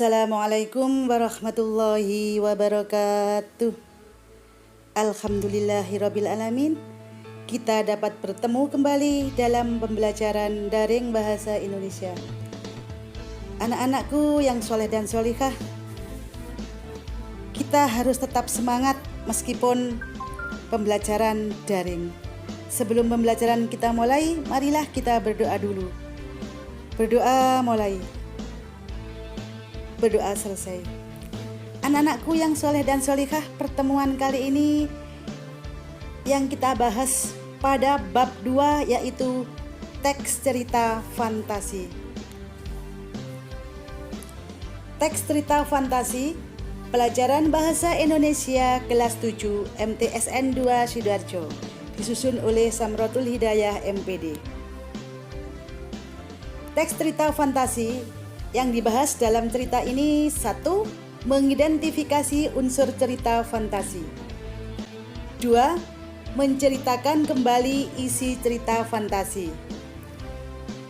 Assalamualaikum warahmatullahi wabarakatuh. Alhamdulillahirabbil alamin. Kita dapat bertemu kembali dalam pembelajaran daring bahasa Indonesia. Anak-anakku yang soleh dan solihah, kita harus tetap semangat meskipun pembelajaran daring. Sebelum pembelajaran kita mulai, marilah kita berdoa dulu. Berdoa mulai, berdoa selesai. Anak-anakku yang soleh dan solihah, pertemuan kali ini yang kita bahas pada bab 2 yaitu teks cerita fantasi. Teks cerita fantasi, pelajaran bahasa Indonesia kelas 7 MTSN 2 Sidoarjo, disusun oleh Samrotul Hidayah MPD. Teks cerita fantasi yang dibahas dalam cerita ini: 1. Mengidentifikasi unsur cerita fantasi. 2. Menceritakan kembali isi cerita fantasi.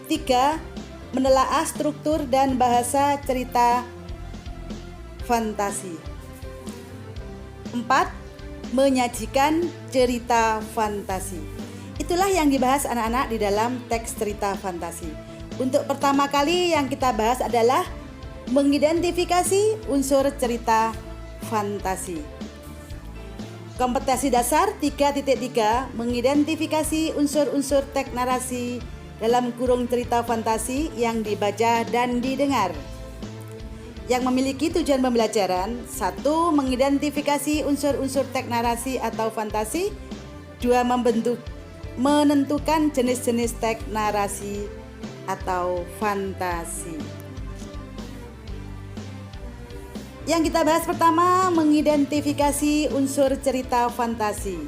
3. Menelaah struktur dan bahasa cerita fantasi. 4. Menyajikan cerita fantasi. Itulah yang dibahas anak-anak di dalam teks cerita fantasi. Untuk pertama kali yang kita bahas adalah mengidentifikasi unsur cerita fantasi. Kompetensi dasar 3.3 mengidentifikasi unsur-unsur teks narasi dalam kurung cerita fantasi yang dibaca dan didengar. Yang memiliki tujuan pembelajaran: 1. Mengidentifikasi unsur-unsur teks narasi atau fantasi. 2. Menentukan jenis-jenis teks narasi atau fantasi. Yang kita bahas pertama, mengidentifikasi unsur cerita fantasi,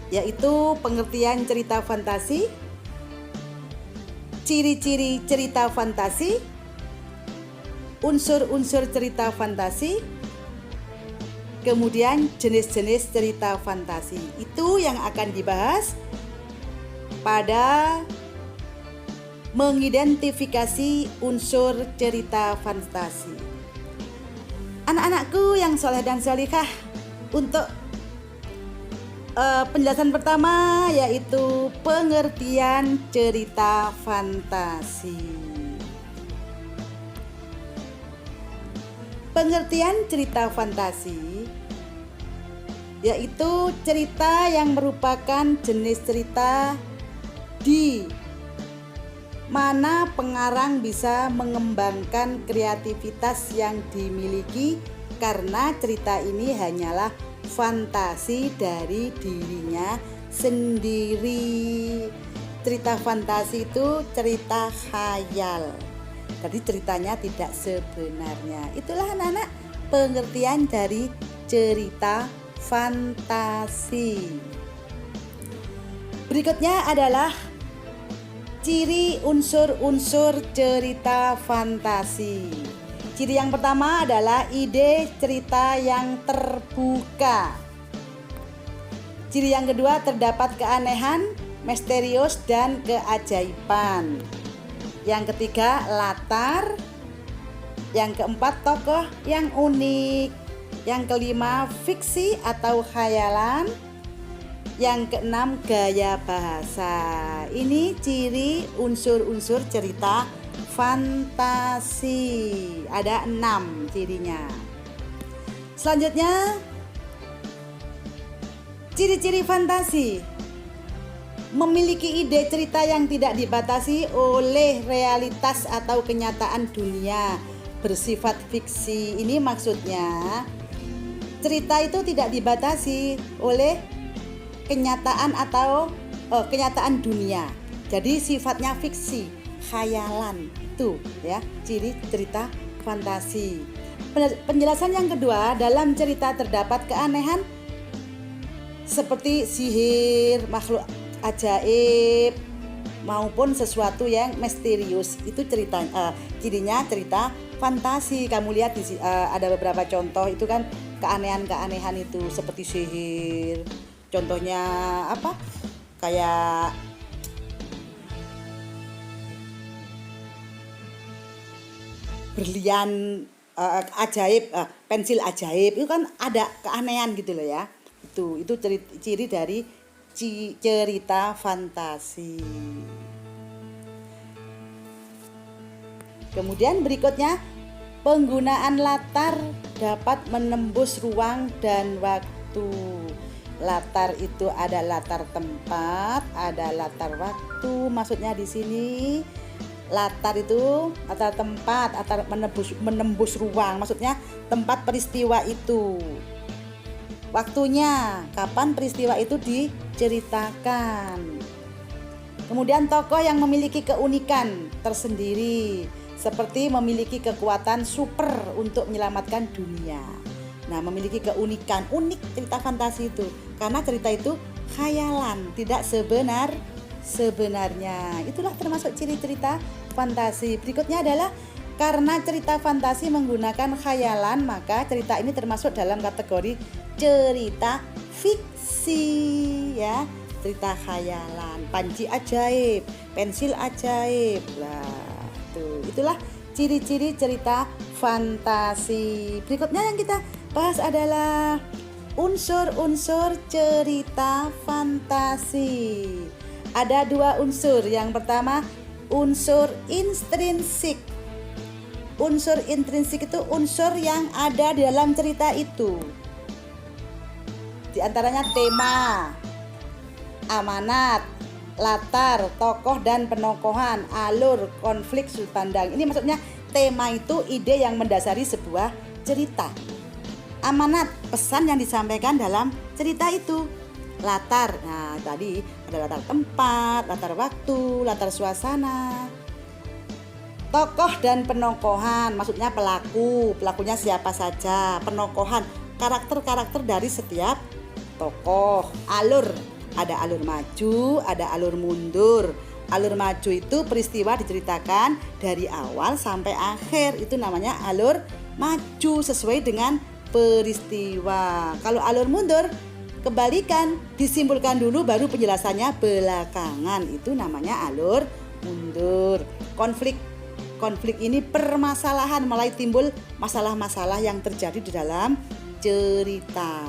yaitu pengertian cerita fantasi, ciri-ciri cerita fantasi, unsur-unsur cerita fantasi, kemudian jenis-jenis cerita fantasi. Itu yang akan dibahas pada mengidentifikasi unsur cerita fantasi. Anak-anakku yang soleh dan solihah, untuk penjelasan pertama yaitu pengertian cerita fantasi. Pengertian cerita fantasi yaitu cerita yang merupakan jenis cerita di mana pengarang bisa mengembangkan kreativitas yang dimiliki karena cerita ini hanyalah fantasi dari dirinya sendiri. Cerita fantasi itu cerita khayal, jadi ceritanya tidak sebenarnya. Itulah anak-anak pengertian dari cerita fantasi. Berikutnya adalah ciri unsur-unsur cerita fantasi. Ciri yang pertama adalah ide cerita yang terbuka. Ciri yang kedua, terdapat keanehan, misterius, dan keajaiban. Yang ketiga, latar. Yang keempat, tokoh yang unik. Yang kelima, fiksi atau khayalan. Yang keenam, gaya bahasa. Ini ciri unsur-unsur cerita fantasi. Ada 6 cirinya. Selanjutnya, ciri-ciri fantasi: memiliki ide cerita yang tidak dibatasi oleh realitas atau kenyataan dunia, bersifat fiksi. Ini maksudnya cerita itu tidak dibatasi oleh kenyataan atau kenyataan dunia. Jadi sifatnya fiksi, khayalan. Itu ya, ciri cerita fantasi. Penjelasan yang kedua, dalam cerita terdapat keanehan seperti sihir, makhluk ajaib maupun sesuatu yang misterius. Itu cirinya cerita fantasi. Kamu lihat ada beberapa contoh itu kan, keanehan-keanehan itu seperti sihir. Contohnya apa? Kayak berlian ajaib, pensil ajaib itu kan ada keanehan gitu loh ya. Itu ciri dari cerita fantasi. Kemudian berikutnya, penggunaan latar dapat menembus ruang dan waktu. Latar itu ada latar tempat, ada latar waktu. Maksudnya di sini latar itu latar tempat, latar menembus ruang. Maksudnya tempat peristiwa itu. Waktunya, kapan peristiwa itu diceritakan. Kemudian tokoh yang memiliki keunikan tersendiri, seperti memiliki kekuatan super untuk menyelamatkan dunia. Nah, memiliki keunikan, unik cerita fantasi itu. Karena cerita itu khayalan, tidak sebenarnya. Itulah termasuk ciri cerita fantasi. Berikutnya adalah karena cerita fantasi menggunakan khayalan, maka cerita ini termasuk dalam kategori cerita fiksi ya. Cerita khayalan, panci ajaib, pensil ajaib. Lah, itulah ciri-ciri cerita fantasi. Berikutnya yang kita bahas adalah unsur-unsur cerita fantasi. Ada 2 unsur. Yang pertama, unsur intrinsik. Unsur intrinsik itu unsur yang ada di dalam cerita itu. Di antaranya tema, amanat, latar, tokoh dan penokohan, alur, konflik, sudut pandang. Ini maksudnya tema itu ide yang mendasari sebuah cerita. Amanat, pesan yang disampaikan dalam cerita itu. Latar, nah tadi ada latar tempat, latar waktu, latar suasana. Tokoh dan penokohan, maksudnya pelakunya siapa saja. Penokohan, karakter-karakter dari setiap tokoh. Alur, ada alur maju, ada alur mundur. Alur maju itu peristiwa diceritakan dari awal sampai akhir. Itu namanya alur maju sesuai dengan peristiwa. Kalau alur mundur, kebalikan, disimpulkan dulu baru penjelasannya belakangan. Itu namanya alur mundur. Konflik ini permasalahan, mulai timbul masalah-masalah yang terjadi di dalam cerita.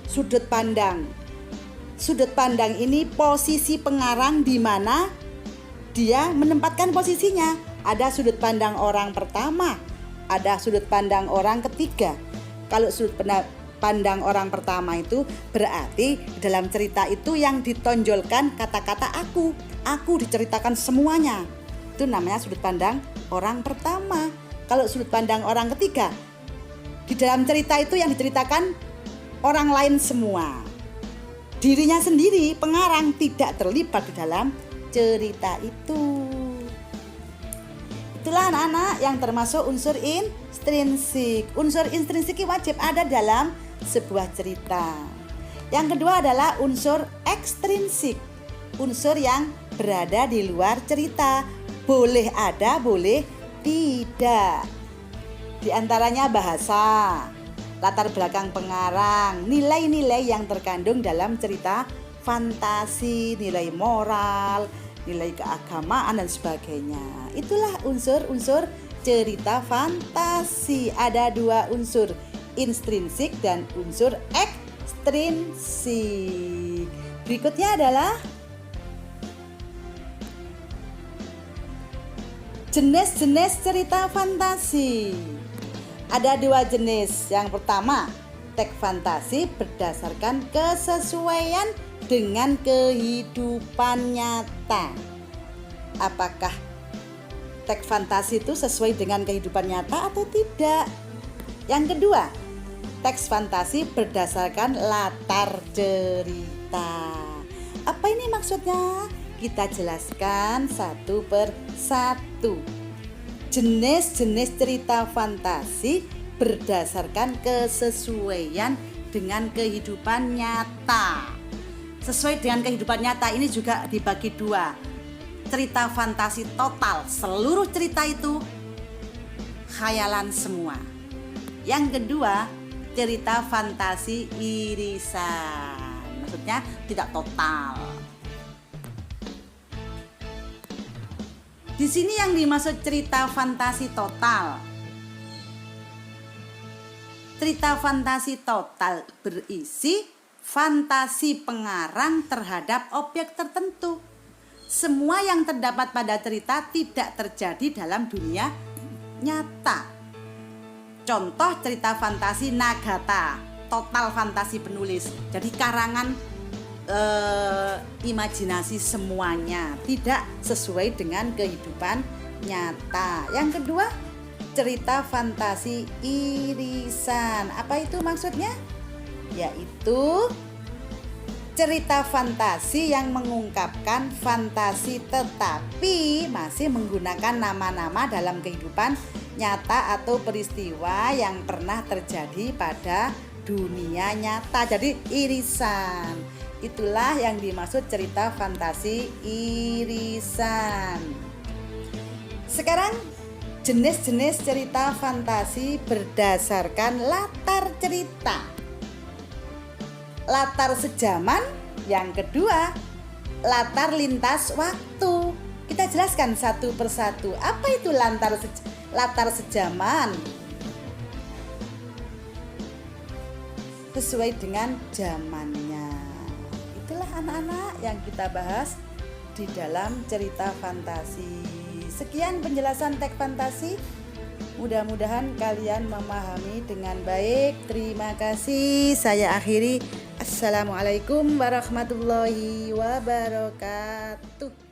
Sudut pandang ini posisi pengarang di mana dia menempatkan posisinya. Ada sudut pandang orang pertama, ada sudut pandang orang ketiga. Kalau sudut pandang orang pertama itu berarti dalam cerita itu yang ditonjolkan kata-kata aku diceritakan semuanya. Itu namanya sudut pandang orang pertama. Kalau sudut pandang orang ketiga, di dalam cerita itu yang diceritakan orang lain semua. Dirinya sendiri, pengarang, tidak terlibat di dalam cerita itu. Itulah anak-anak yang termasuk unsur intrinsik. Unsur intrinsik wajib ada dalam sebuah cerita. Yang kedua adalah unsur ekstrinsik. Unsur yang berada di luar cerita. Boleh ada, boleh tidak. Di antaranya bahasa, latar belakang pengarang, nilai-nilai yang terkandung dalam cerita fantasi, nilai moral, nilai keagamaan dan sebagainya. Itulah unsur-unsur cerita fantasi. Ada 2 unsur, intrinsik dan unsur ekstrinsik. Berikutnya adalah jenis-jenis cerita fantasi. Ada 2 jenis. Yang pertama, teks fantasi berdasarkan kesesuaian dengan kehidupan nyata. Apakah teks fantasi itu sesuai dengan kehidupan nyata atau tidak? Yang kedua, teks fantasi berdasarkan latar cerita. Apa ini maksudnya? Kita jelaskan satu per satu. Jenis-jenis cerita fantasi berdasarkan kesesuaian dengan kehidupan nyata. Sesuai dengan kehidupan nyata ini juga dibagi 2. Cerita fantasi total, seluruh cerita itu khayalan semua. Yang kedua, cerita fantasi irisan. Maksudnya tidak total. Di sini yang dimaksud cerita fantasi total Cerita fantasi total berisi fantasi pengarang terhadap objek tertentu. Semua yang terdapat pada cerita tidak terjadi dalam dunia nyata. Contoh cerita fantasi Nagata, total fantasi penulis. Jadi karangan imajinasi semuanya, tidak sesuai dengan kehidupan nyata. Yang kedua, cerita fantasi irisan. Apa itu maksudnya? Yaitu cerita fantasi yang mengungkapkan fantasi tetapi masih menggunakan nama-nama dalam kehidupan nyata atau peristiwa yang pernah terjadi pada dunia nyata. Jadi irisan. Itulah yang dimaksud cerita fantasi irisan. Sekarang jenis-jenis cerita fantasi berdasarkan latar cerita. Latar sejaman, yang kedua latar lintas waktu. Kita jelaskan satu persatu. Apa itu latar sejaman? Sesuai dengan zamannya. Itulah anak-anak yang kita bahas di dalam cerita fantasi. Sekian penjelasan teks fantasi. Mudah-mudahan kalian memahami dengan baik. Terima kasih. Saya akhiri. Assalamualaikum warahmatullahi wabarakatuh.